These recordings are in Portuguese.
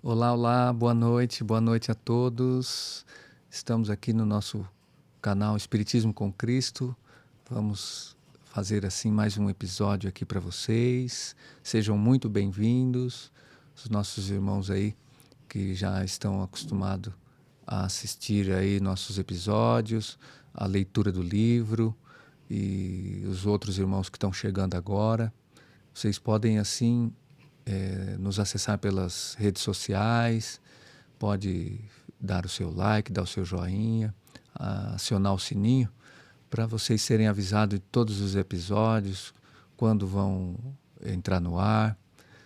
Olá, olá, boa noite a todos. Estamos aqui no nosso canal Espiritismo com Cristo. Vamos fazer assim mais um episódio aqui para vocês. Sejam muito bem-vindos. Os nossos irmãos aí que já estão acostumados a assistir aí nossos episódios, a leitura do livro e os outros irmãos que estão chegando agora. Vocês podem assim nos acessar pelas redes sociais, pode dar o seu like, dar o seu joinha, acionar o sininho para vocês serem avisados de todos os episódios, quando vão entrar no ar.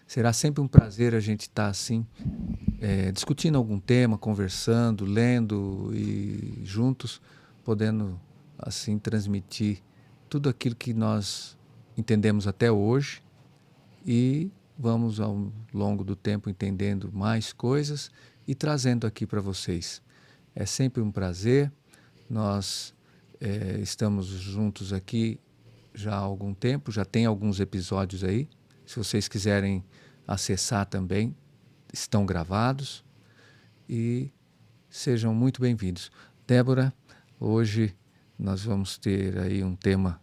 Será sempre um prazer a gente estar assim, discutindo algum tema, conversando, lendo e juntos podendo assim transmitir tudo aquilo que nós entendemos até hoje e vamos ao longo do tempo entendendo mais coisas e trazendo aqui para vocês. É sempre um prazer. Nós estamos juntos aqui já há algum tempo, já tem alguns episódios aí. Se vocês quiserem acessar também, estão gravados e sejam muito bem-vindos. Débora, hoje nós vamos ter aí um tema,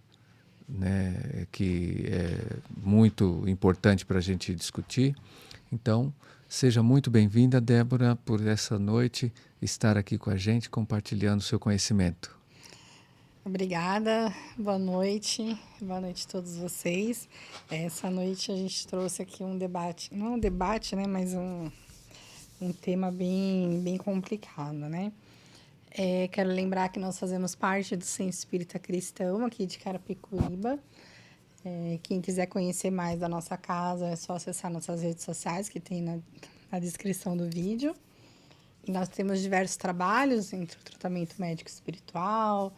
né, que é muito importante para a gente discutir. Então, seja muito bem-vinda, Débora, por essa noite estar aqui com a gente, compartilhando seu conhecimento. Obrigada, boa noite a todos vocês. Essa noite a gente trouxe aqui um debate, não um debate, né, mas um tema bem complicado, né? Quero lembrar que nós fazemos parte do Centro Espírita Cristão, aqui de Carapicuíba. Quem quiser conhecer mais da nossa casa, é só acessar nossas redes sociais, que tem na descrição do vídeo. E nós temos diversos trabalhos, entre o tratamento médico espiritual,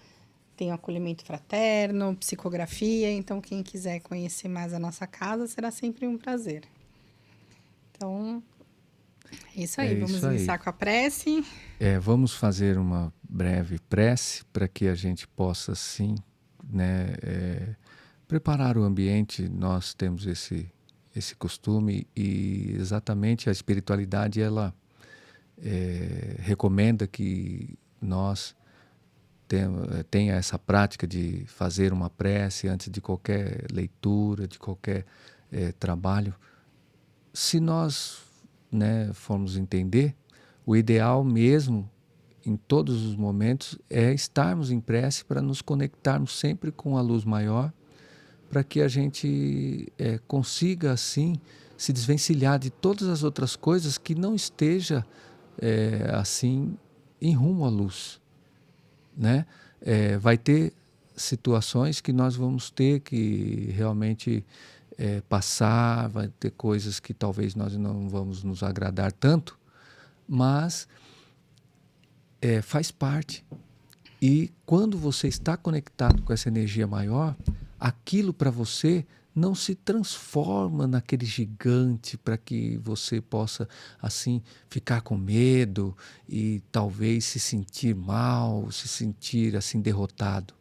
tem o acolhimento fraterno, psicografia. Então, quem quiser conhecer mais a nossa casa, será sempre um prazer. Então, é isso É aí. Vamos isso aí. iniciar com a prece. Vamos fazer uma breve prece para que a gente possa, sim, né, preparar o ambiente. Nós temos esse costume e exatamente a espiritualidade, ela recomenda que nós tenha essa prática de fazer uma prece antes de qualquer leitura, de qualquer trabalho. Se nós, né, formos entender, o ideal mesmo, em todos os momentos, é estarmos em prece para nos conectarmos sempre com a luz maior, para que a gente consiga, assim, se desvencilhar de todas as outras coisas que não esteja, assim, em rumo à luz, né? Vai ter situações que nós vamos ter que realmente passar, vai ter coisas que talvez nós não vamos nos agradar tanto, mas faz parte. E quando você está conectado com essa energia maior, aquilo para você não se transforma naquele gigante para que você possa assim ficar com medo e talvez se sentir mal, se sentir assim derrotado.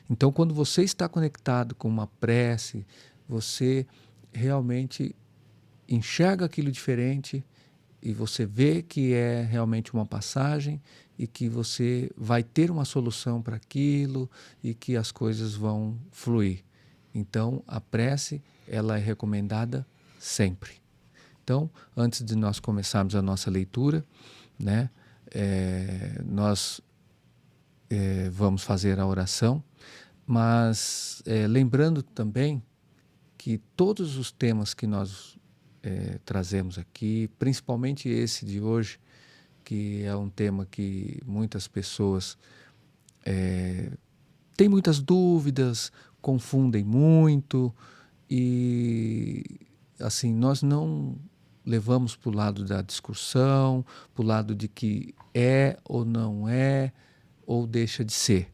Então, quando você está conectado com uma prece, você realmente enxerga aquilo diferente e você vê que é realmente uma passagem e que você vai ter uma solução para aquilo e que as coisas vão fluir. Então, a prece, ela é recomendada sempre. Então, antes de nós começarmos a nossa leitura, né, nós vamos fazer a oração, mas lembrando também que todos os temas que nós trazemos aqui, principalmente esse de hoje, que é um tema que muitas pessoas têm muitas dúvidas, confundem muito e assim nós não levamos para o lado da discussão, para o lado de que é ou não é ou deixa de ser.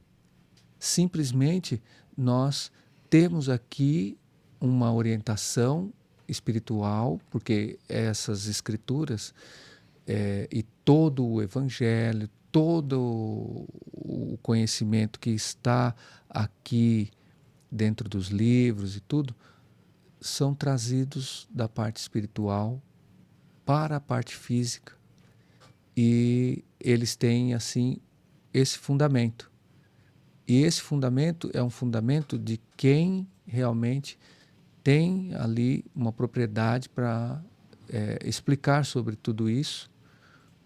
Simplesmente nós temos aqui uma orientação espiritual, porque essas escrituras e todo o evangelho, todo o conhecimento que está aqui dentro dos livros e tudo, são trazidos da parte espiritual para a parte física, e eles têm assim esse fundamento. E esse fundamento é um fundamento de quem realmente tem ali uma propriedade para explicar sobre tudo isso,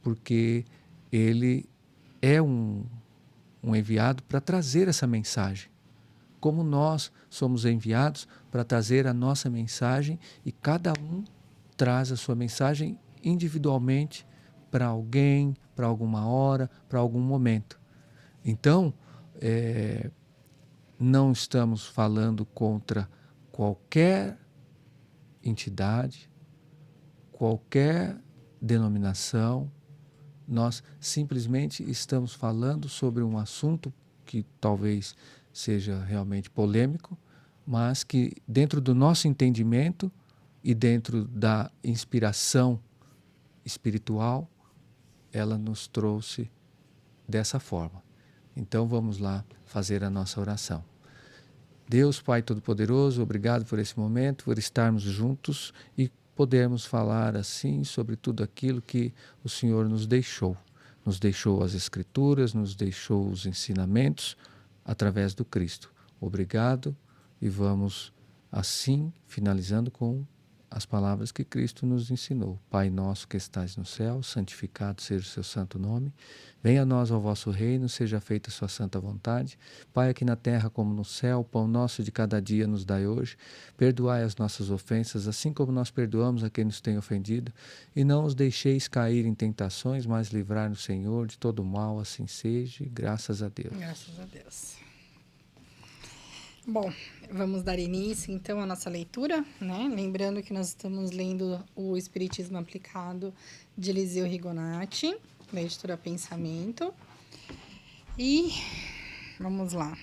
porque ele é um enviado para trazer essa mensagem. Como nós somos enviados para trazer a nossa mensagem, e cada um traz a sua mensagem individualmente para alguém, para alguma hora, para algum momento. Então, não estamos falando contra qualquer entidade, qualquer denominação. Nós simplesmente estamos falando sobre um assunto que talvez seja realmente polêmico, mas que dentro do nosso entendimento e dentro da inspiração espiritual, ela nos trouxe dessa forma. Então vamos lá fazer a nossa oração. Deus, Pai Todo-Poderoso, obrigado por esse momento, por estarmos juntos e podermos falar assim sobre tudo aquilo que o Senhor nos deixou. Nos deixou as Escrituras, nos deixou os ensinamentos através do Cristo. Obrigado, e vamos assim finalizando com as palavras que Cristo nos ensinou. Pai nosso que estais no céu, santificado seja o seu santo nome. Venha a nós o vosso reino, seja feita a sua santa vontade. Pai, aqui na terra como no céu, o pão nosso de cada dia nos dai hoje. Perdoai as nossas ofensas, assim como nós perdoamos a quem nos tem ofendido. E não os deixeis cair em tentações, mas livrai-nos, Senhor, de todo mal, assim seja. Graças a Deus. Graças a Deus. Bom, vamos dar início então à nossa leitura, né? Lembrando que nós estamos lendo o Espiritismo Aplicado de Eliseu Rigonati, da editora Pensamento. E vamos lá.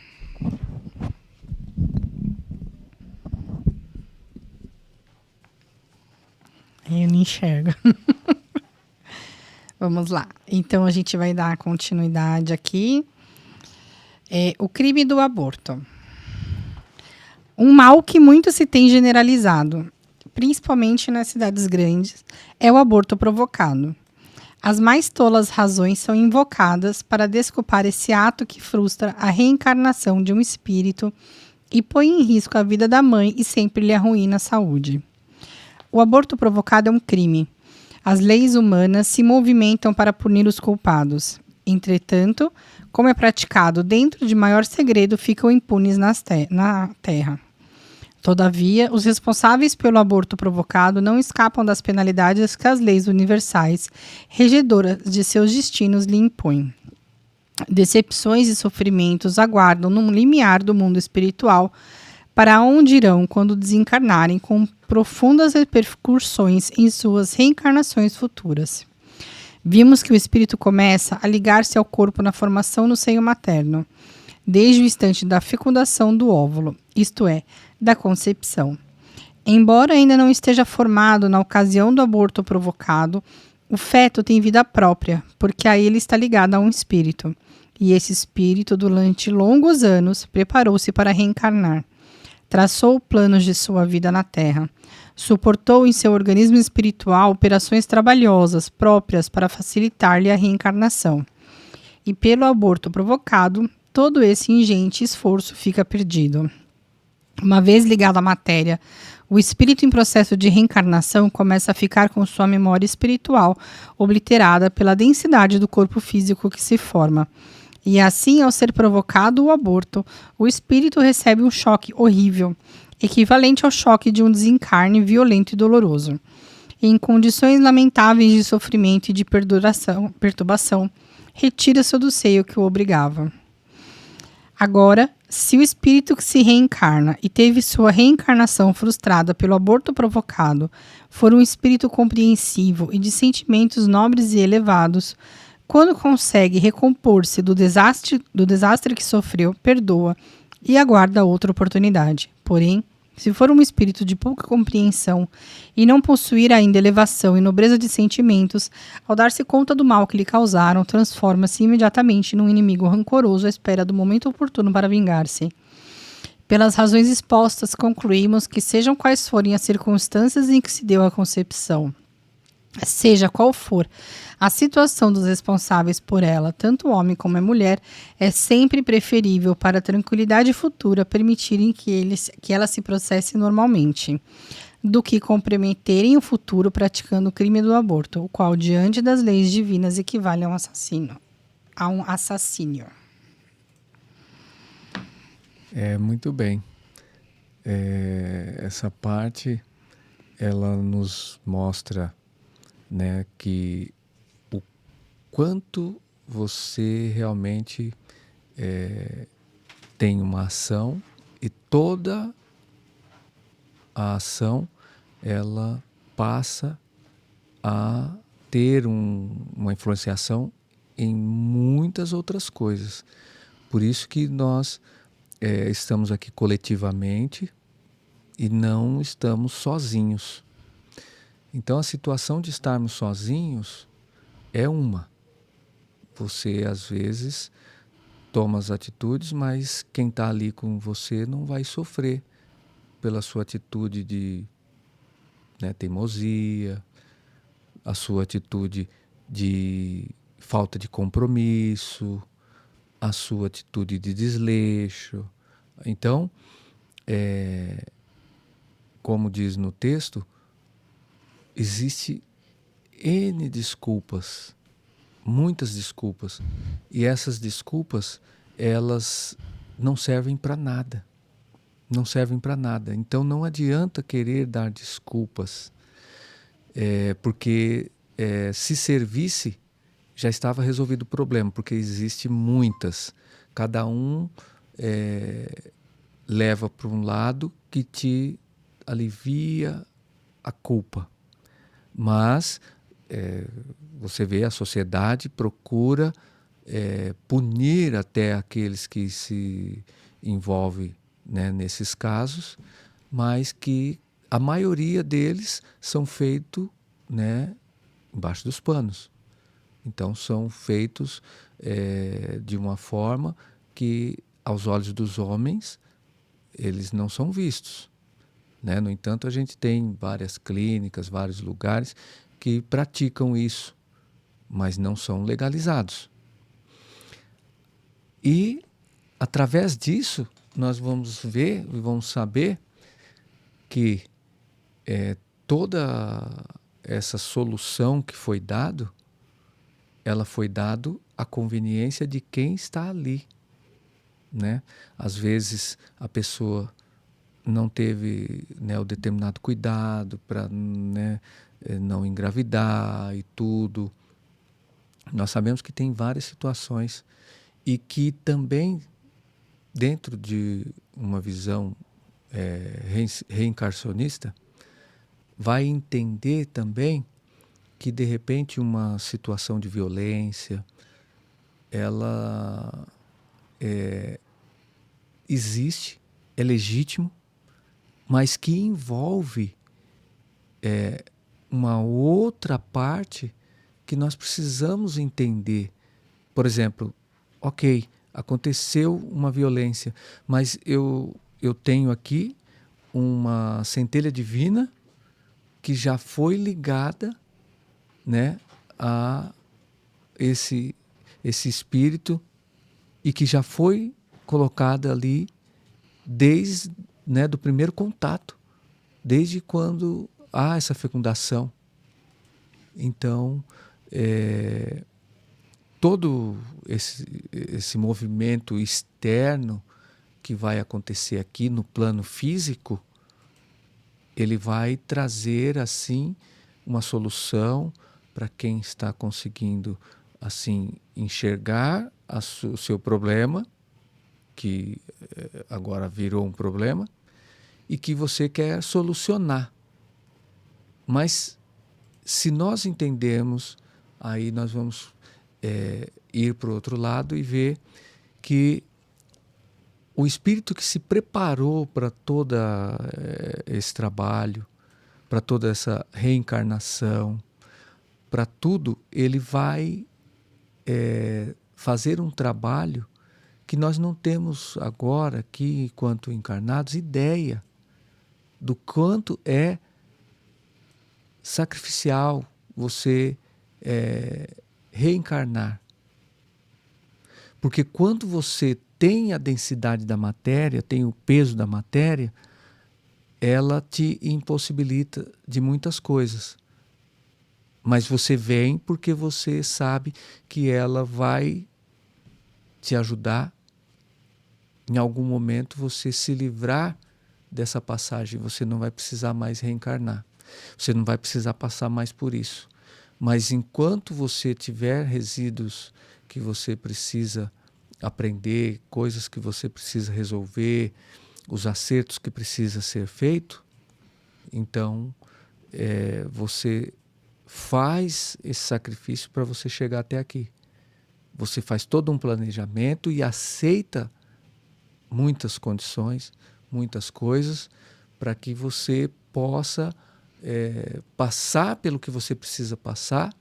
Eu não enxergo. Vamos lá. Então a gente vai dar continuidade aqui. O crime do aborto. Um mal que muito se tem generalizado, principalmente nas cidades grandes, é o aborto provocado. As mais tolas razões são invocadas para desculpar esse ato que frustra a reencarnação de um espírito e põe em risco a vida da mãe e sempre lhe arruína a saúde. O aborto provocado é um crime. As leis humanas se movimentam para punir os culpados. Entretanto, como é praticado dentro de maior segredo, ficam impunes na terra. Todavia, os responsáveis pelo aborto provocado não escapam das penalidades que as leis universais, regedoras de seus destinos, lhe impõem. Decepções e sofrimentos aguardam no limiar do mundo espiritual, para onde irão quando desencarnarem, com profundas repercussões em suas reencarnações futuras. Vimos que o espírito começa a ligar-se ao corpo na formação no seio materno, desde o instante da fecundação do óvulo, isto é, da concepção. Embora ainda não esteja formado na ocasião do aborto provocado, o feto tem vida própria, porque a ele está ligado a um espírito, e esse espírito, durante longos anos, preparou-se para reencarnar. Traçou planos de sua vida na Terra. Suportou em seu organismo espiritual operações trabalhosas próprias para facilitar-lhe a reencarnação. E pelo aborto provocado, todo esse ingente esforço fica perdido. Uma vez ligado à matéria, o espírito em processo de reencarnação começa a ficar com sua memória espiritual obliterada pela densidade do corpo físico que se forma. E assim, ao ser provocado o aborto, o espírito recebe um choque horrível, equivalente ao choque de um desencarne violento e doloroso. Em condições lamentáveis de sofrimento e de perturbação, retira-se do seio que o obrigava. Agora, se o espírito que se reencarna e teve sua reencarnação frustrada pelo aborto provocado for um espírito compreensivo e de sentimentos nobres e elevados, quando consegue recompor-se do desastre que sofreu, perdoa e aguarda outra oportunidade. Porém, se for um espírito de pouca compreensão e não possuir ainda elevação e nobreza de sentimentos, ao dar-se conta do mal que lhe causaram, transforma-se imediatamente num inimigo rancoroso à espera do momento oportuno para vingar-se. Pelas razões expostas, concluímos que, sejam quais forem as circunstâncias em que se deu a concepção, Seja qual for a situação dos responsáveis por ela, tanto o homem como a mulher, é sempre preferível para a tranquilidade futura permitirem que ela se processe normalmente, do que comprometerem o futuro praticando o crime do aborto, o qual, diante das leis divinas, equivale a um assassino. A um assassínio. Muito bem. Essa parte, ela nos mostra, né, que o quanto você realmente tem uma ação e toda a ação ela passa a ter uma influenciação em muitas outras coisas. Por isso que nós estamos aqui coletivamente e não estamos sozinhos. Então a situação de estarmos sozinhos é uma. Você às vezes toma as atitudes, mas quem está ali com você não vai sofrer pela sua atitude de, né, teimosia, a sua atitude de falta de compromisso, a sua atitude de desleixo. Então, como diz no texto, existe N desculpas, muitas desculpas, e essas desculpas, elas não servem para nada. Não servem para nada. Então não adianta querer dar desculpas, porque se servisse, já estava resolvido o problema, porque existe muitas. Cada um leva para um lado que te alivia a culpa. Mas você vê, a sociedade procura punir até aqueles que se envolvem, né, nesses casos, mas que a maioria deles são feitos, né, embaixo dos panos. Então são feitos de uma forma que, aos olhos dos homens, eles não são vistos, né? No entanto, a gente tem várias clínicas, vários lugares que praticam isso, mas não são legalizados. E, através disso, nós vamos ver e vamos saber que toda essa solução que foi dado, ela foi dado à conveniência de quem está ali, né? Às vezes a pessoa não teve, né, o determinado cuidado para, né, não engravidar e tudo. Nós sabemos que tem várias situações e que também, dentro de uma visão reencarnacionista, vai entender também que, de repente, uma situação de violência, ela existe, é legítimo, mas que envolve uma outra parte que nós precisamos entender. Por exemplo, ok, aconteceu uma violência, mas eu tenho aqui uma centelha divina que já foi ligada, né, a esse espírito e que já foi colocada ali desde, né, do primeiro contato, desde quando há essa fecundação. Então, todo esse movimento externo que vai acontecer aqui no plano físico, ele vai trazer, assim, uma solução para quem está conseguindo, assim, enxergar o seu problema, que agora virou um problema, e que você quer solucionar. Mas, se nós entendermos, aí nós vamos ir para o outro lado e ver que o espírito que se preparou para todo esse trabalho, para toda essa reencarnação, para tudo, ele vai fazer um trabalho que nós não temos agora aqui, enquanto encarnados, ideia do quanto é sacrificial, você reencarnar. Porque quando você tem a densidade da matéria, tem o peso da matéria, ela te impossibilita de muitas coisas. Mas você vem porque você sabe que ela vai te ajudar em algum momento você se livrar dessa passagem. Você não vai precisar mais reencarnar. Você não vai precisar passar mais por isso. Mas enquanto você tiver resíduos que você precisa aprender, coisas que você precisa resolver, os acertos que precisa ser feito, então você faz esse sacrifício para você chegar até aqui. Você faz todo um planejamento e aceita muitas condições, muitas coisas, para que você possa passar pelo que você precisa passar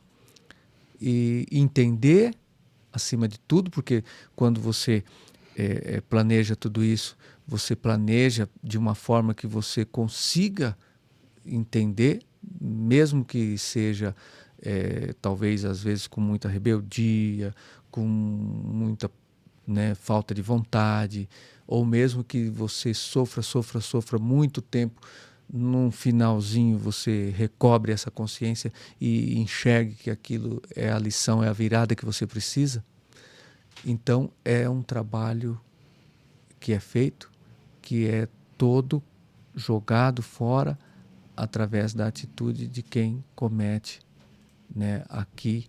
e entender, acima de tudo, porque quando você planeja tudo isso, você planeja de uma forma que você consiga entender, mesmo que seja talvez às vezes com muita rebeldia, com muita falta de vontade, ou mesmo que você sofra muito tempo, num finalzinho você recobre essa consciência e enxergue que aquilo é a lição, é a virada que você precisa. Então é um trabalho que é feito, que é todo jogado fora através da atitude de quem comete aqui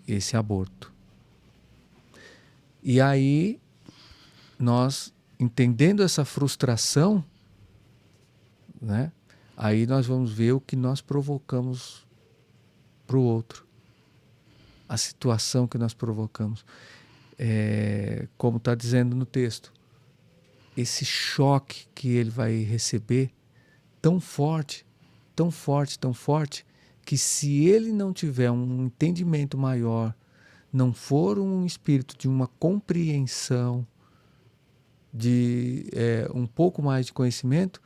esse aborto. E aí, nós, entendendo essa frustração, aí nós vamos ver o que nós provocamos para o outro. A situação que nós provocamos. Como está dizendo no texto, esse choque que ele vai receber, tão forte, tão forte, tão forte, que se ele não tiver um entendimento maior, não for um espírito de uma compreensão, de um pouco mais de conhecimento,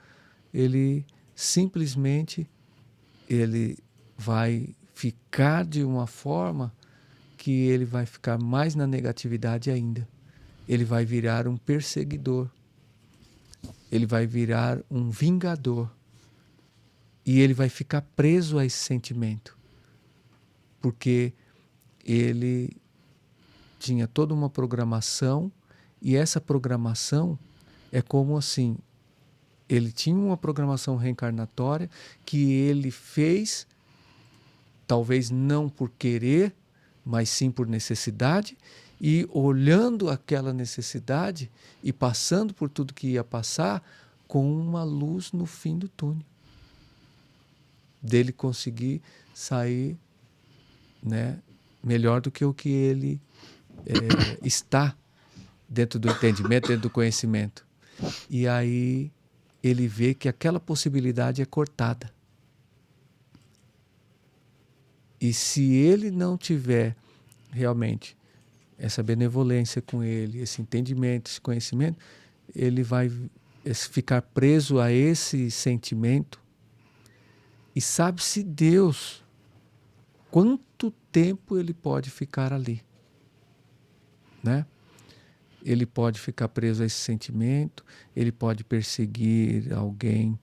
ele simplesmente ele vai ficar de uma forma que ele vai ficar mais na negatividade ainda. Ele vai virar um perseguidor. Ele vai virar um vingador. E ele vai ficar preso a esse sentimento. Porque ele tinha toda uma programação, e essa programação é como assim, ele tinha uma programação reencarnatória que ele fez, talvez não por querer, mas sim por necessidade, e olhando aquela necessidade e passando por tudo que ia passar, com uma luz no fim do túnel. Dele conseguir sair melhor do que o que ele está dentro do entendimento, dentro do conhecimento. E aí ele vê que aquela possibilidade é cortada. E se ele não tiver realmente essa benevolência com ele, esse entendimento, esse conhecimento, ele vai ficar preso a esse sentimento. E sabe-se Deus quanto tempo ele pode ficar ali. Ele pode ficar preso a esse sentimento, ele pode perseguir alguém,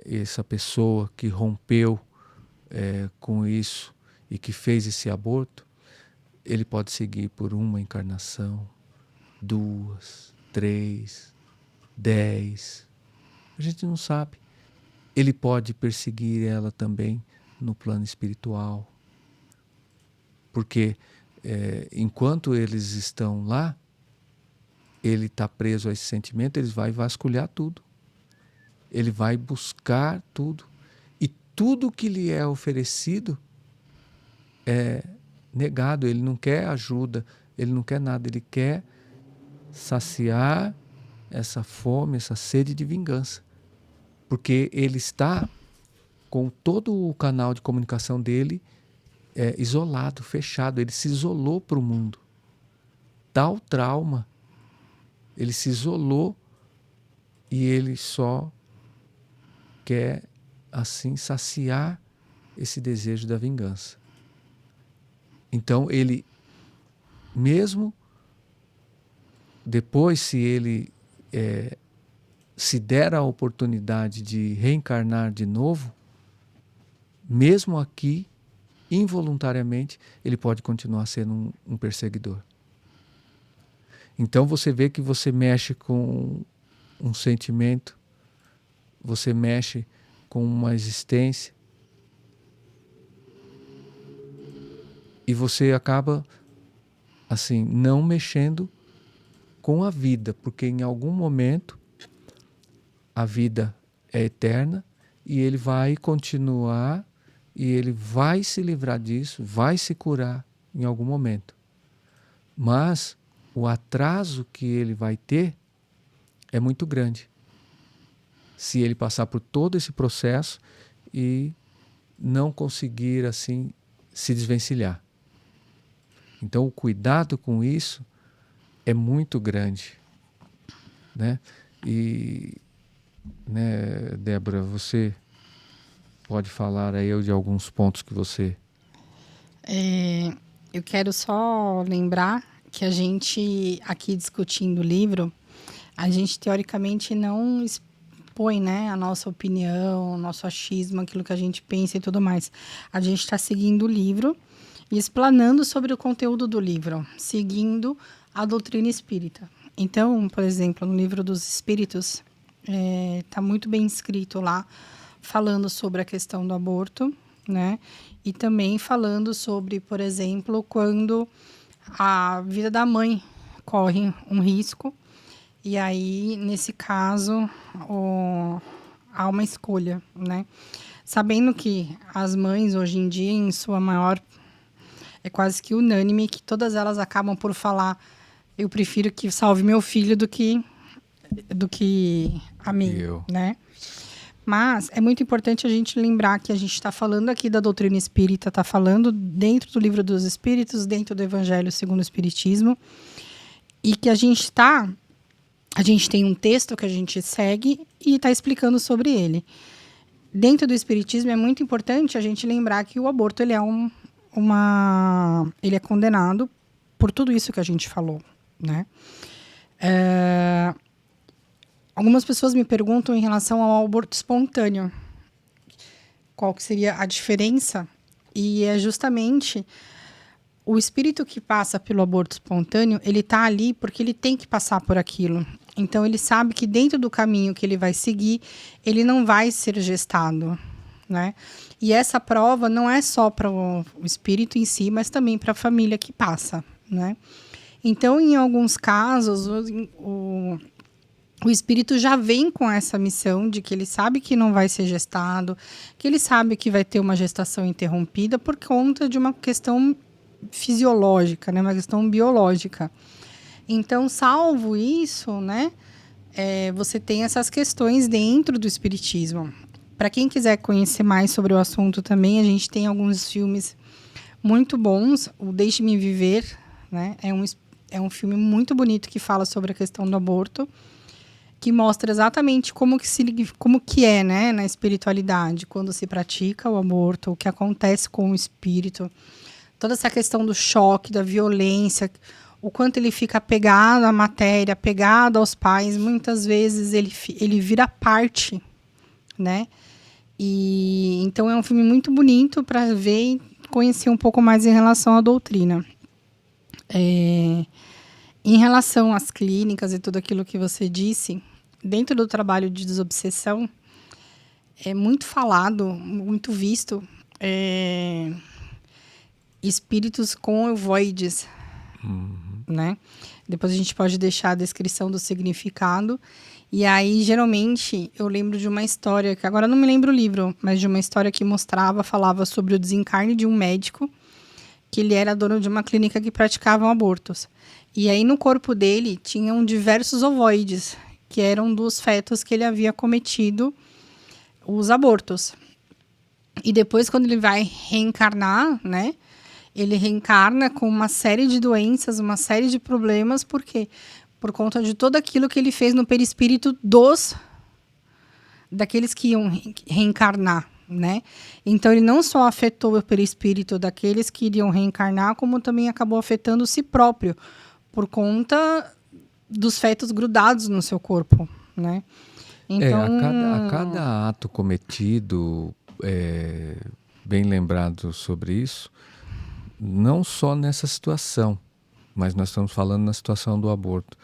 essa pessoa que rompeu com isso e que fez esse aborto, ele pode seguir por uma encarnação, 2, 3, 10. A gente não sabe. Ele pode perseguir ela também no plano espiritual. Porque enquanto eles estão lá, ele está preso a esse sentimento, ele vai vasculhar tudo. Ele vai buscar tudo. E tudo que lhe é oferecido é negado. Ele não quer ajuda, ele não quer nada. Ele quer saciar essa fome, essa sede de vingança. Porque ele está com todo o canal de comunicação dele isolado, fechado. Ele se isolou para o mundo. Tal trauma. Ele se isolou e ele só quer, assim, saciar esse desejo da vingança. Então ele, mesmo depois, se ele se der a oportunidade de reencarnar de novo, mesmo aqui, involuntariamente, ele pode continuar sendo um perseguidor. Então você vê que você mexe com um sentimento, você mexe com uma existência, e você acaba assim não mexendo com a vida, porque em algum momento a vida é eterna e ele vai continuar e ele vai se livrar disso, vai se curar em algum momento. Mas o atraso que ele vai ter é muito grande. Se ele passar por todo esse processo e não conseguir assim se desvencilhar. Então o cuidado com isso é muito grande, né? E, né, Débora, você pode falar aí de alguns pontos que você... Eu quero só lembrar que a gente, aqui discutindo o livro, a gente teoricamente não expõe, né, a nossa opinião, o nosso achismo, aquilo que a gente pensa e tudo mais. A gente está seguindo o livro e explanando sobre o conteúdo do livro, seguindo a doutrina espírita. Então, por exemplo, no livro dos Espíritos, está muito bem escrito lá, falando sobre a questão do aborto, né? E também falando sobre, por exemplo, quando a vida da mãe corre um risco, e aí, nesse caso, há uma escolha, né? Sabendo que as mães, hoje em dia, em sua maior... É quase que unânime que todas elas acabam por falar: eu prefiro que salve meu filho do que a mim, né? Mas é muito importante a gente lembrar que a gente está falando aqui da doutrina espírita, está falando dentro do Livro dos Espíritos, dentro do Evangelho segundo o Espiritismo, e que a gente tem um texto que a gente segue e está explicando sobre ele. Dentro do Espiritismo é muito importante a gente lembrar que o aborto ele é ele é condenado por tudo isso que a gente falou, né? Algumas pessoas me perguntam em relação ao aborto espontâneo, qual que seria a diferença? E é justamente o espírito que passa pelo aborto espontâneo, ele está ali porque ele tem que passar por aquilo. Então, ele sabe que dentro do caminho que ele vai seguir, ele não vai ser gestado, né? E essa prova não é só para o espírito em si, mas também para a família que passa, né? Então, em alguns casos, o espírito já vem com essa missão de que ele sabe que não vai ser gestado, que ele sabe que vai ter uma gestação interrompida por conta de uma questão fisiológica, né? Uma questão biológica. Então, salvo isso, né? Você tem essas questões dentro do espiritismo. Para quem quiser conhecer mais sobre o assunto também, a gente tem alguns filmes muito bons. O Deixe-me Viver, né? É um filme muito bonito que fala sobre a questão do aborto, que mostra exatamente como que é, né, na espiritualidade, quando se pratica o aborto, o que acontece com o espírito, toda essa questão do choque, da violência, o quanto ele fica apegado à matéria, apegado aos pais. Muitas vezes ele vira parte, né? E então é um filme muito bonito para ver e conhecer um pouco mais em relação à doutrina. Em relação às clínicas e tudo aquilo que você disse, dentro do trabalho de desobsessão, é muito falado, muito visto, espíritos com ovoides, né? Depois a gente pode deixar a descrição do significado. E aí, geralmente, eu lembro de uma história, que agora não me lembro o livro, mas de uma história que falava sobre o desencarne de um médico, que ele era dono de uma clínica que praticavam abortos. E aí, no corpo dele, tinham diversos ovoides, que eram dos fetos que ele havia cometido os abortos. E depois, quando ele vai reencarnar, né? Ele reencarna com uma série de doenças, uma série de problemas. Por quê? Por conta de tudo aquilo que ele fez no perispírito daqueles que iam reencarnar, né? Então ele não só afetou o perispírito daqueles que iriam reencarnar, como também acabou afetando si próprio, por conta dos fetos grudados no seu corpo, né? Então, A cada ato cometido, bem lembrado sobre isso, não só nessa situação, mas nós estamos falando na situação do aborto,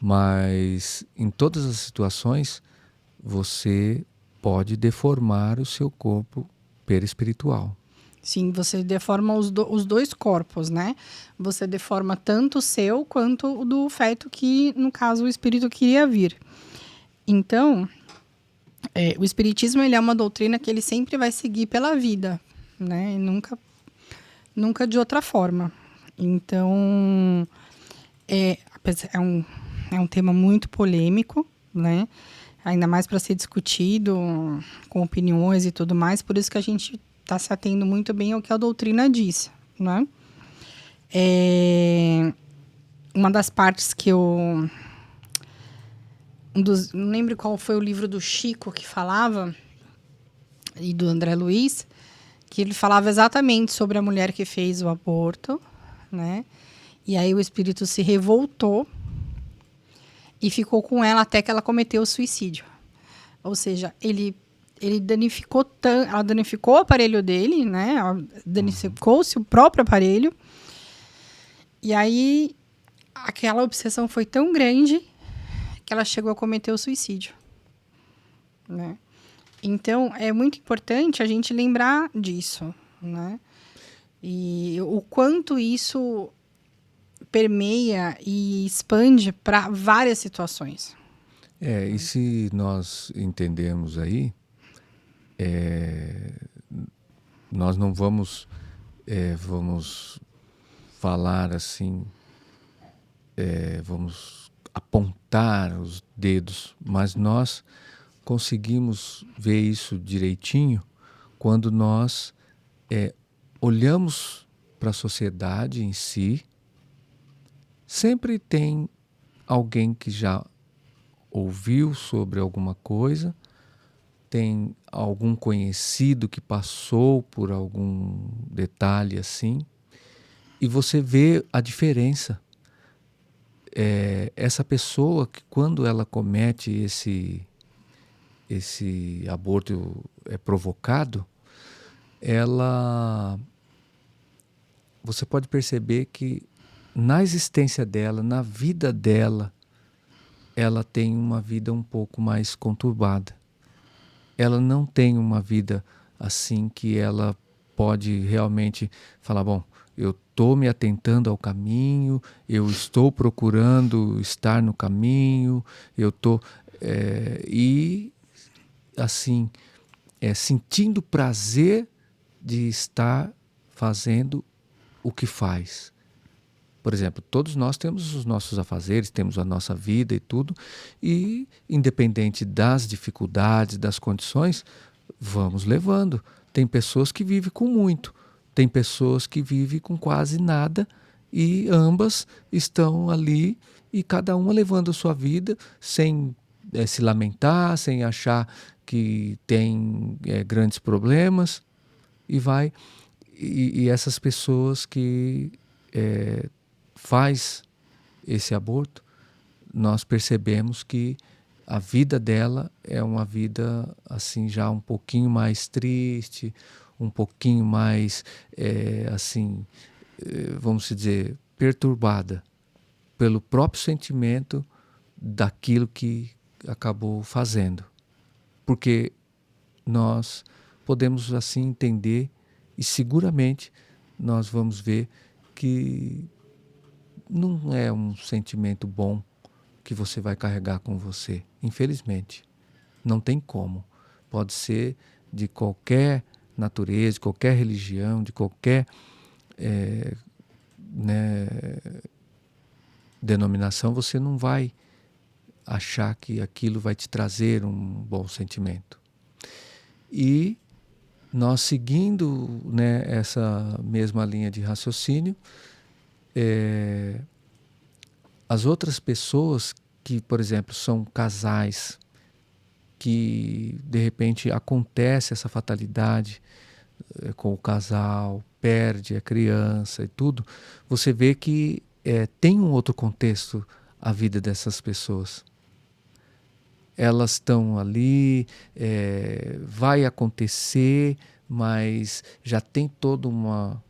mas em todas as situações você pode deformar o seu corpo perispiritual. sim, você deforma os dois corpos, né? Você deforma tanto o seu quanto o do feto que, no caso, o espírito queria vir. Então, o espiritismo ele é uma doutrina que ele sempre vai seguir pela vida, né? E nunca de outra forma. Então, é um tema muito polêmico, né? Ainda mais para ser discutido com opiniões e tudo mais. Por isso que a gente está se atendo muito bem ao que a doutrina diz, né? Uma das partes que eu... não lembro qual foi o livro do Chico que falava, e do André Luiz, que ele falava exatamente sobre a mulher que fez o aborto, né? E aí o espírito se revoltou e ficou com ela até que ela cometeu o suicídio. Ou seja, ela danificou o aparelho dele, né? Ela danificou-se o próprio aparelho. E aí aquela obsessão foi tão grande que ela chegou a cometer o suicídio, né? Então, é muito importante a gente lembrar disso, né? E o quanto isso permeia e expande para várias situações. E se nós entendemos aí, nós não vamos, vamos falar assim, vamos apontar os dedos, mas nós conseguimos ver isso direitinho quando nós olhamos para a sociedade em si. Sempre tem alguém que já ouviu sobre alguma coisa, tem algum conhecido que passou por algum detalhe assim, e você vê a diferença. Essa pessoa que, quando ela comete esse aborto provocado, você pode perceber que na existência dela, na vida dela, ela tem uma vida um pouco mais conturbada. Ela não tem uma vida assim que ela pode realmente falar, bom, eu estou me atentando ao caminho, eu estou procurando estar no caminho, eu estou... e, assim, sentindo prazer de estar fazendo o que faz. Por exemplo, todos nós temos os nossos afazeres, temos a nossa vida e tudo, e independente das dificuldades, das condições, vamos levando. Tem pessoas que vivem com muito, tem pessoas que vivem com quase nada, e ambas estão ali, e cada uma levando a sua vida sem se lamentar, sem achar que tem grandes problemas, e vai. E essas pessoas que faz esse aborto, nós percebemos que a vida dela é uma vida assim já um pouquinho mais triste, um pouquinho mais assim, vamos dizer, perturbada pelo próprio sentimento daquilo que acabou fazendo. Porque nós podemos assim entender, e seguramente nós vamos ver que não é um sentimento bom que você vai carregar com você, infelizmente. Não tem como. Pode ser de qualquer natureza, de qualquer religião, de qualquer denominação, você não vai achar que aquilo vai te trazer um bom sentimento. E nós, seguindo essa mesma linha de raciocínio, as outras pessoas que, por exemplo, são casais que de repente acontece essa fatalidade com o casal, perde a criança e tudo, você vê que tem um outro contexto a vida dessas pessoas. Elas estão ali, vai acontecer, mas já tem toda uma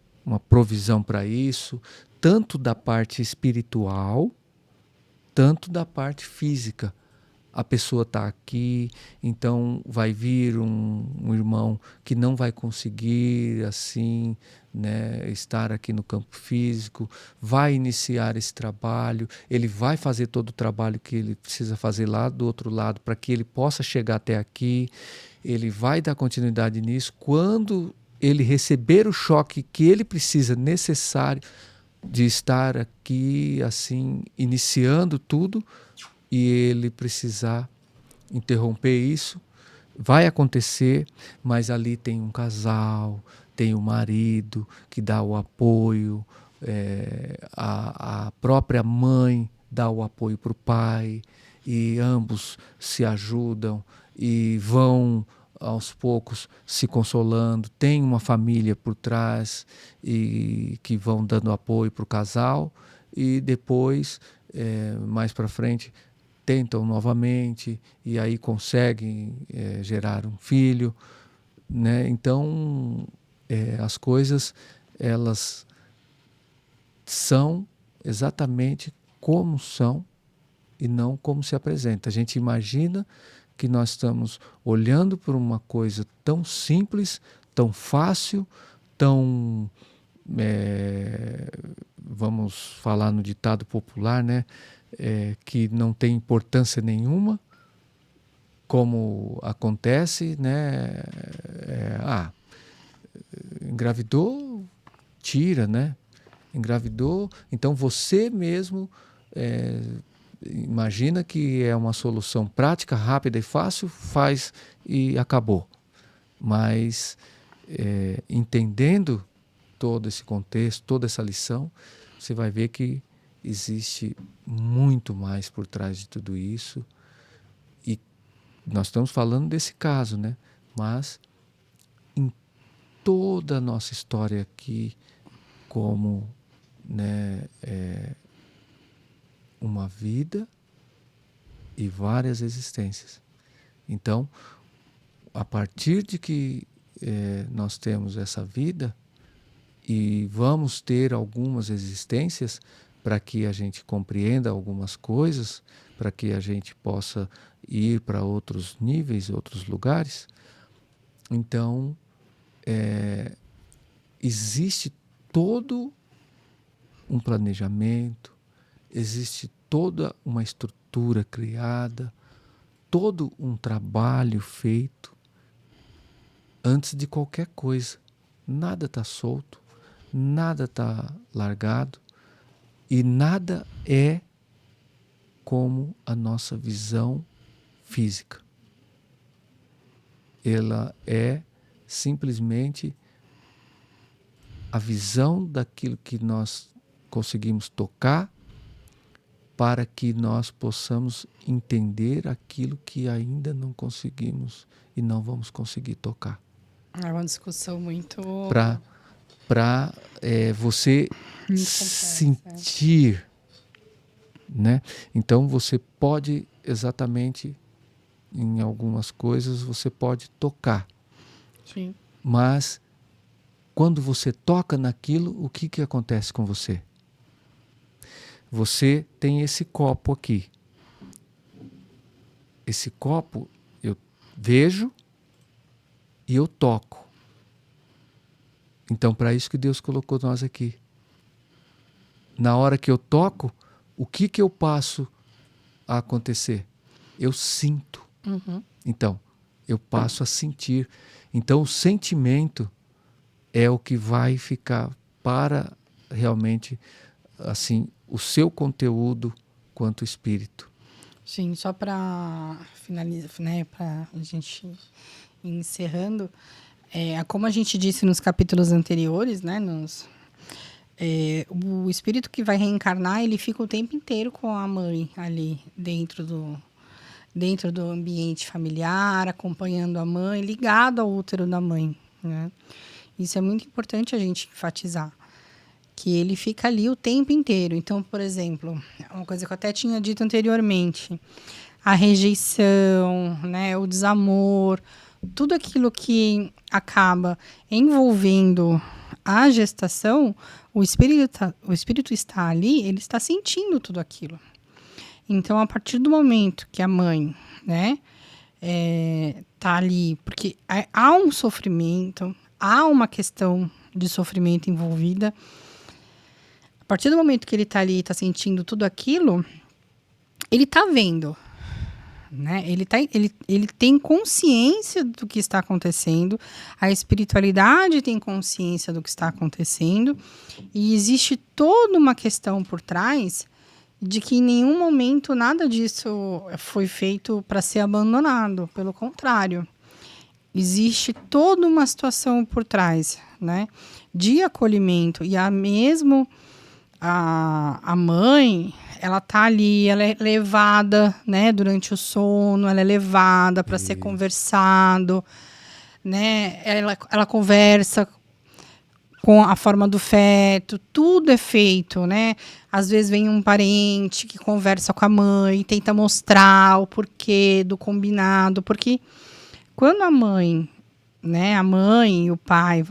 provisão para isso, tanto da parte espiritual, tanto da parte física. A pessoa está aqui, então vai vir um irmão que não vai conseguir assim, né, estar aqui no campo físico, vai iniciar esse trabalho, ele vai fazer todo o trabalho que ele precisa fazer lá do outro lado para que ele possa chegar até aqui, ele vai dar continuidade nisso. Quando ele receber o choque que ele precisa, necessário, de estar aqui assim, iniciando tudo, e ele precisar interromper isso, vai acontecer, mas ali tem um casal, tem o marido que dá o apoio, a própria mãe dá o apoio para o pai, e ambos se ajudam e vão aos poucos se consolando. Tem uma família por trás e que vão dando apoio para o casal, e depois, mais para frente, tentam novamente e aí conseguem gerar um filho, né? Então, as coisas, elas são exatamente como são e não como se apresenta. A gente imagina que nós estamos olhando por uma coisa tão simples, tão fácil, tão, vamos falar no ditado popular, né? Que não tem importância nenhuma, como acontece, né? Engravidou, tira, né? Engravidou, então você mesmo imagina que é uma solução prática, rápida e fácil, faz e acabou. Mas entendendo todo esse contexto, toda essa lição, você vai ver que existe muito mais por trás de tudo isso. E nós estamos falando desse caso, né? Mas em toda a nossa história aqui, como, né, uma vida e várias existências. Então, a partir de que nós temos essa vida e vamos ter algumas existências para que a gente compreenda algumas coisas, para que a gente possa ir para outros níveis, outros lugares. Então, existe todo um planejamento, existe toda uma estrutura criada, todo um trabalho feito antes de qualquer coisa. Nada está solto, nada está largado e nada é como a nossa visão física. Ela é simplesmente a visão daquilo que nós conseguimos tocar para que nós possamos entender aquilo que ainda não conseguimos e não vamos conseguir tocar. É uma discussão muito... Para você sentir, né? Então você pode exatamente, em algumas coisas, você pode tocar. Sim. Mas quando você toca naquilo, o que acontece com você? Você tem esse copo aqui. Esse copo eu vejo e eu toco. Então, para isso que Deus colocou nós aqui. Na hora que eu toco, o que eu passo a acontecer? Eu sinto. Uhum. Então, eu passo a sentir. Então, o sentimento é o que vai ficar para realmente, assim, o seu conteúdo quanto espírito. Sim, só para finalizar, né, para a gente ir encerrando, como a gente disse nos capítulos anteriores, né, o espírito que vai reencarnar, ele fica o tempo inteiro com a mãe ali dentro dentro do ambiente familiar, acompanhando a mãe, ligado ao útero da mãe, né? Isso é muito importante a gente enfatizar, que ele fica ali o tempo inteiro. Então, por exemplo, uma coisa que eu até tinha dito anteriormente, a rejeição, né, o desamor, tudo aquilo que acaba envolvendo a gestação, o espírito está ali, ele está sentindo tudo aquilo. Então, a partir do momento que a mãe, né, tá ali, porque há um sofrimento, há uma questão de sofrimento envolvida. A partir do momento que ele tá ali, tá sentindo tudo aquilo, ele tá vendo, né? Ele tem consciência do que está acontecendo, a espiritualidade tem consciência do que está acontecendo, e existe toda uma questão por trás de que em nenhum momento nada disso foi feito para ser abandonado, pelo contrário. Existe toda uma situação por trás, né, de acolhimento, e a mãe, ela tá ali, ela é levada, né, durante o sono, ela é levada para ser conversado, né, ela conversa com a forma do feto, tudo é feito, né? Às vezes vem um parente que conversa com a mãe, tenta mostrar o porquê do combinado, porque quando a mãe, né, a mãe e o pai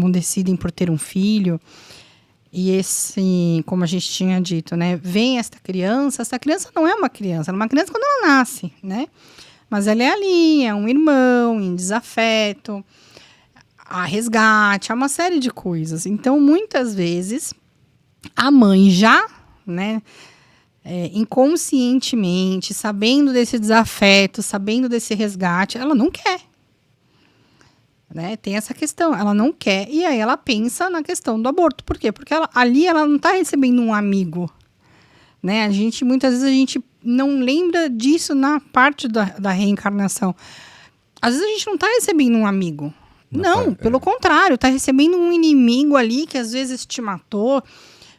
decidem por ter um filho, e esse, como a gente tinha dito, né, vem essa criança não é uma criança, ela é uma criança quando ela nasce, né? Mas ela é ali, é um irmão em desafeto, há resgate, há uma série de coisas. Então, muitas vezes, a mãe já, né, inconscientemente, sabendo desse desafeto, sabendo desse resgate, ela não quer. Né? Tem essa questão, ela não quer, e aí ela pensa na questão do aborto. Por quê? Porque ali ela não está recebendo um amigo. Né? Muitas vezes a gente não lembra disso na parte da reencarnação. Às vezes a gente não está recebendo um amigo. Não, pelo contrário, está recebendo um inimigo ali que às vezes te matou,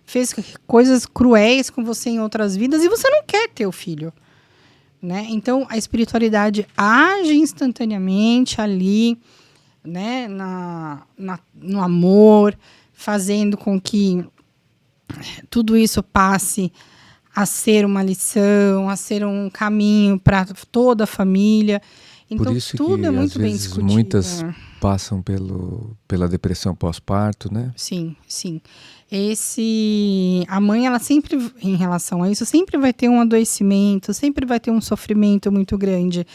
fez coisas cruéis com você em outras vidas e você não quer ter o filho. Né? Então, a espiritualidade age instantaneamente ali, né, no amor, fazendo com que tudo isso passe a ser uma lição, a ser um caminho para toda a família. Então, por isso tudo que, é às muito bem vezes, discutido. muitas passam pela depressão pós-parto, né? Sim, sim. A mãe, ela sempre, em relação a isso, sempre vai ter um adoecimento, sempre vai ter um sofrimento muito grande.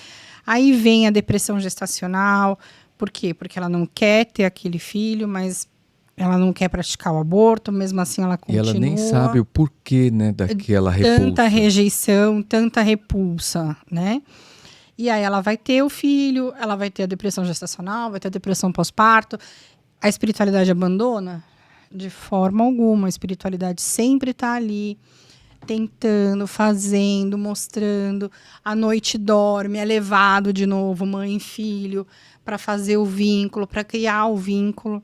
Aí vem a depressão gestacional. Por quê? Porque ela não quer ter aquele filho, mas ela não quer praticar o aborto, mesmo assim ela continua. E ela nem sabe o porquê, né, daquela repulsa. Tanta rejeição, tanta repulsa, né? E aí ela vai ter o filho, ela vai ter a depressão gestacional, vai ter a depressão pós-parto. A espiritualidade abandona? De forma alguma. A espiritualidade sempre está ali, tentando, fazendo, mostrando. À noite dorme, é levado de novo, mãe e filho, para fazer o vínculo, para criar o vínculo.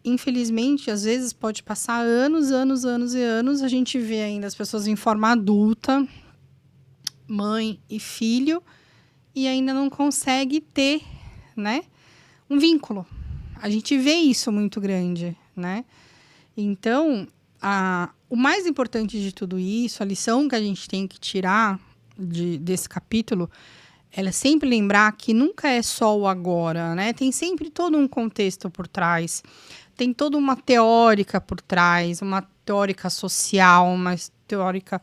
Infelizmente, às vezes pode passar anos, anos, anos e anos, a gente vê ainda as pessoas em forma adulta, mãe e filho, e ainda não consegue ter, né, um vínculo. A gente vê isso muito grande, né? Então, o mais importante de tudo isso, a lição que a gente tem que tirar desse capítulo, ela é sempre lembrar que nunca é só o agora, né? Tem sempre todo um contexto por trás, tem toda uma teórica por trás, uma teórica social, uma teórica,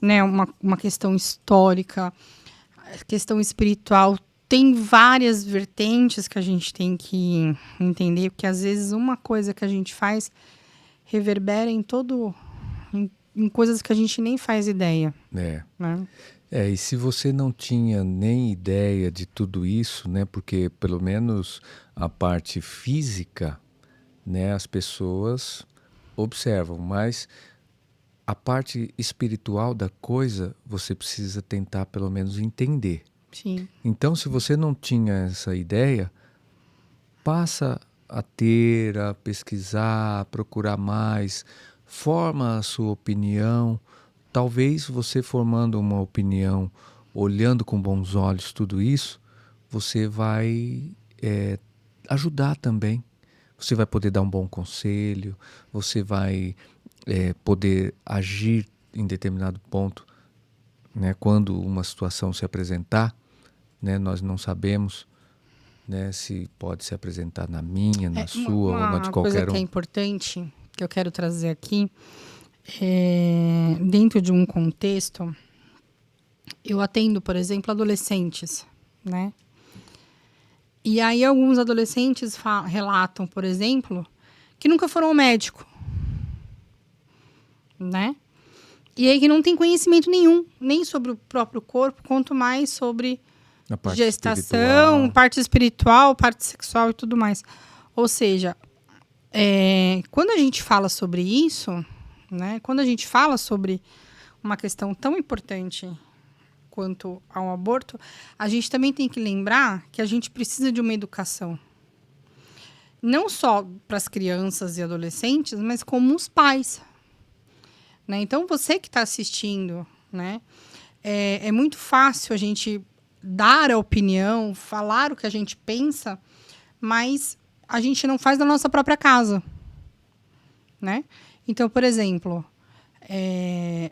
né? Uma questão histórica, questão espiritual. Tem várias vertentes que a gente tem que entender, porque às vezes uma coisa que a gente faz reverbera em coisas que a gente nem faz ideia. Né? E se você não tinha nem ideia de tudo isso, né, porque pelo menos a parte física, né, as pessoas observam, mas a parte espiritual da coisa você precisa tentar pelo menos entender. Sim. Então, se você não tinha essa ideia, passa a ter, a pesquisar, a procurar mais, forma a sua opinião, talvez você formando uma opinião, olhando com bons olhos tudo isso, você vai ajudar também. Você vai poder dar um bom conselho, você vai poder agir em determinado ponto, né? Quando uma situação se apresentar, né? Nós não sabemos, né, se pode se apresentar na minha, na sua ou na de Uma coisa qualquer que é um. importante, que eu quero trazer aqui, dentro de um contexto, eu atendo, por exemplo, adolescentes, né? E aí alguns adolescentes relatam, por exemplo, que nunca foram ao médico, né? E aí que não tem conhecimento nenhum, nem sobre o próprio corpo, quanto mais sobre A parte gestação, espiritual. parte espiritual, parte sexual e tudo mais. Ou seja, quando a gente fala sobre isso, né? Quando a gente fala sobre uma questão tão importante quanto ao aborto, a gente também tem que lembrar que a gente precisa de uma educação. Não só para as crianças e adolescentes, mas como os pais. Né? Então, você que está assistindo, né? É muito fácil a gente dar a opinião, falar o que a gente pensa, mas a gente não faz na nossa própria casa. Né? Então, por exemplo,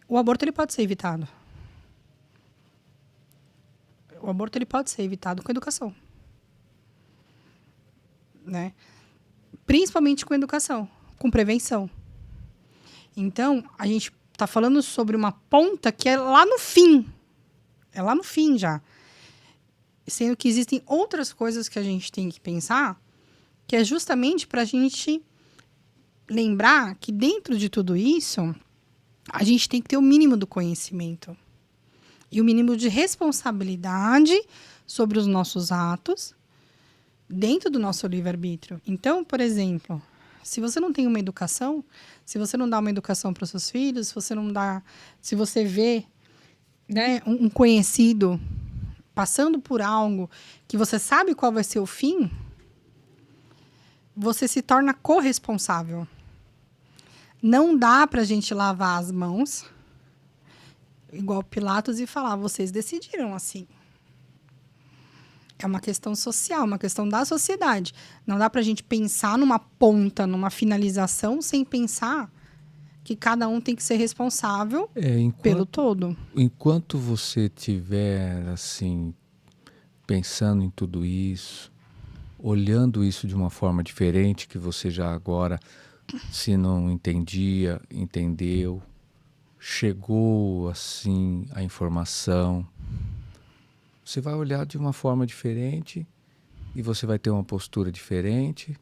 o aborto ele pode ser evitado. O aborto ele pode ser evitado com educação. Né? Principalmente com educação, com prevenção. Então, a gente está falando sobre uma ponta que é lá no fim. É lá no fim já. Sendo que existem outras coisas que a gente tem que pensar, que é justamente para a gente lembrar que dentro de tudo isso, a gente tem que ter o mínimo do conhecimento. E o mínimo de responsabilidade sobre os nossos atos dentro do nosso livre-arbítrio. Então, por exemplo, se você não tem uma educação, se você não dá uma educação para os seus filhos, se você vê, né, um conhecido passando por algo que você sabe qual vai ser o fim, você se torna corresponsável. Não dá para a gente lavar as mãos, igual Pilatos, e falar, vocês decidiram assim. É uma questão social, uma questão da sociedade. Não dá para a gente pensar numa ponta, numa finalização, sem pensar que cada um tem que ser responsável pelo todo. Enquanto você estiver assim, pensando em tudo isso, olhando isso de uma forma diferente, que você já agora, se não entendia, entendeu, chegou assim a informação, você vai olhar de uma forma diferente e você vai ter uma postura diferente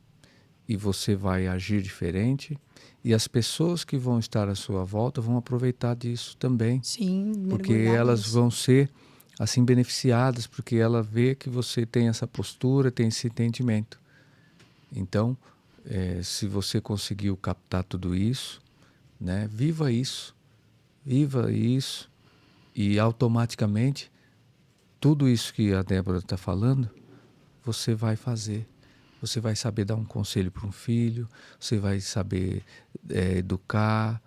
e você vai agir diferente e as pessoas que vão estar à sua volta vão aproveitar disso também. Sim, porque elas nisso. vão ser assim beneficiadas porque ela vê que você tem essa postura, tem esse entendimento. Então, se você conseguiu captar tudo isso, né, viva isso e automaticamente tudo isso que a Débora está falando, você vai fazer. Você vai saber dar um conselho para um filho, você vai saber educar,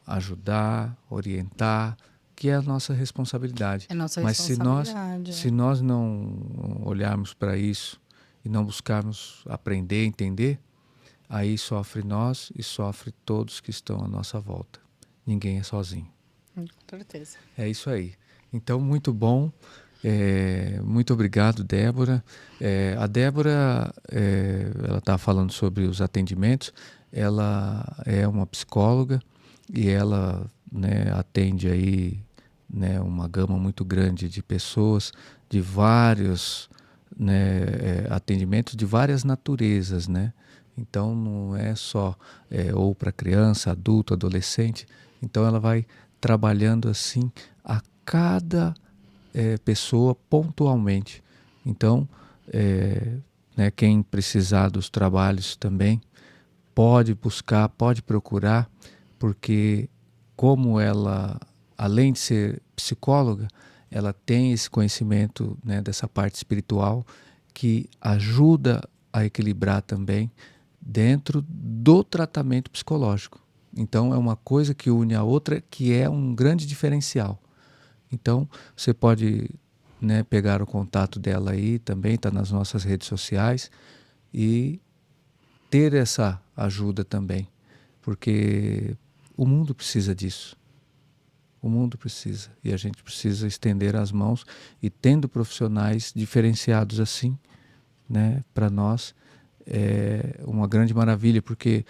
ajudar, orientar, que é a nossa responsabilidade. É nossa Mas responsabilidade. se nós não olharmos para isso e não buscarmos aprender, entender, aí sofre nós e sofre todos que estão à nossa volta. Ninguém é sozinho. Com certeza. É isso aí. Então, muito bom. Muito obrigado, Débora. A Débora, ela está falando sobre os atendimentos. Ela é uma psicóloga e ela, né, atende aí, né, uma gama muito grande de pessoas de vários, né, atendimentos de várias naturezas, né? Então não é só ou para criança, adulto, adolescente. Então ela vai trabalhando assim a cada pessoa pontualmente. Então, né, quem precisar dos trabalhos também pode buscar, pode procurar, porque como ela, além de ser psicóloga, ela tem esse conhecimento, né, dessa parte espiritual que ajuda a equilibrar também dentro do tratamento psicológico. Então, é uma coisa que une a outra, que é um grande diferencial. Então, você pode, né, pegar o contato dela aí, também está nas nossas redes sociais, e ter essa ajuda também, porque o mundo precisa disso. O mundo precisa, e a gente precisa estender as mãos, e tendo profissionais diferenciados assim, né, para nós, é uma grande maravilha, porque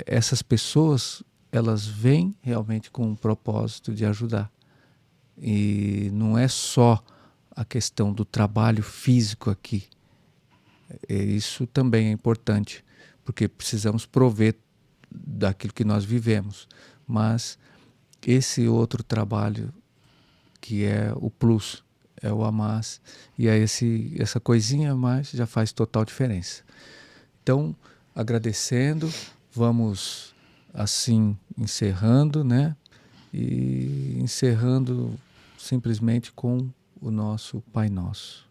essas pessoas, elas vêm realmente com um propósito de ajudar. E não é só a questão do trabalho físico aqui. Isso também é importante, porque precisamos prover daquilo que nós vivemos. Mas esse outro trabalho, que é o plus, é o a mais, e é essa coisinha a mais já faz total diferença. Então, agradecendo, vamos assim encerrando, né? E encerrando simplesmente com o nosso Pai Nosso.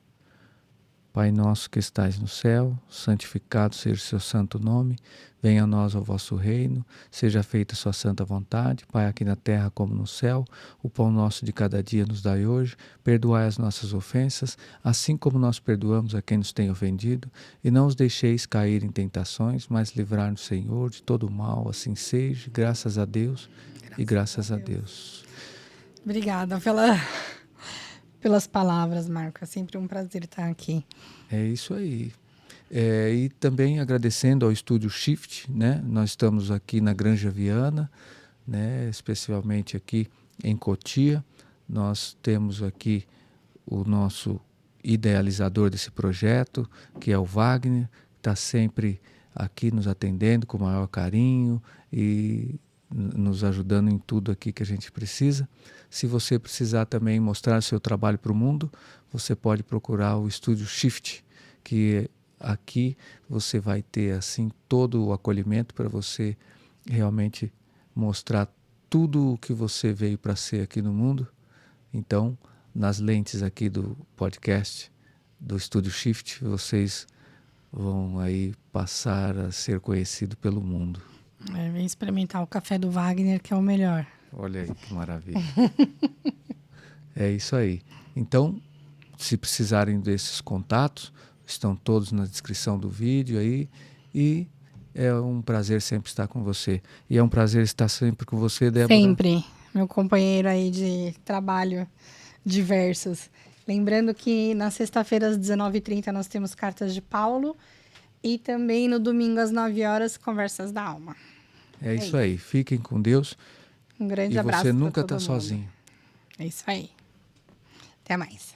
Pai nosso que estais no céu, santificado seja o seu santo nome, venha a nós o vosso reino, seja feita a sua santa vontade, Pai, aqui na terra como no céu. O pão nosso de cada dia nos dai hoje, perdoai as nossas ofensas, assim como nós perdoamos a quem nos tem ofendido, e não os deixeis cair em tentações, mas livrai-nos, Senhor, de todo o mal, assim seja, graças a Deus e graças a Deus. Obrigada pelas palavras, Marco. É sempre um prazer estar aqui. É isso aí. E também agradecendo ao Estúdio Shift, né? Nós estamos aqui na Granja Viana, né? Especialmente aqui em Cotia. Nós temos aqui o nosso idealizador desse projeto, que é o Wagner, que está sempre aqui nos atendendo com o maior carinho e nos ajudando em tudo aqui que a gente precisa. Se você precisar também mostrar seu trabalho para o mundo, você pode procurar o Estúdio Shift, que aqui você vai ter assim todo o acolhimento para você realmente mostrar tudo o que você veio para ser aqui no mundo. Então, nas lentes aqui do podcast do Estúdio Shift, vocês vão aí passar a ser conhecido pelo mundo. Vem experimentar o café do Wagner, que é o melhor. Olha aí que maravilha. É isso aí. Então, se precisarem desses contatos, estão todos na descrição do vídeo aí. E é um prazer sempre estar com você. E é um prazer estar sempre com você, Débora. Sempre. Meu companheiro aí de trabalho diversos. Lembrando que na sexta-feira às 19h30 nós temos Cartas de Paulo. E também no domingo às 9h, Conversas da Alma. É isso aí. Fiquem com Deus. Um grande e abraço. Você nunca está mundo. sozinho. É isso aí. Até mais.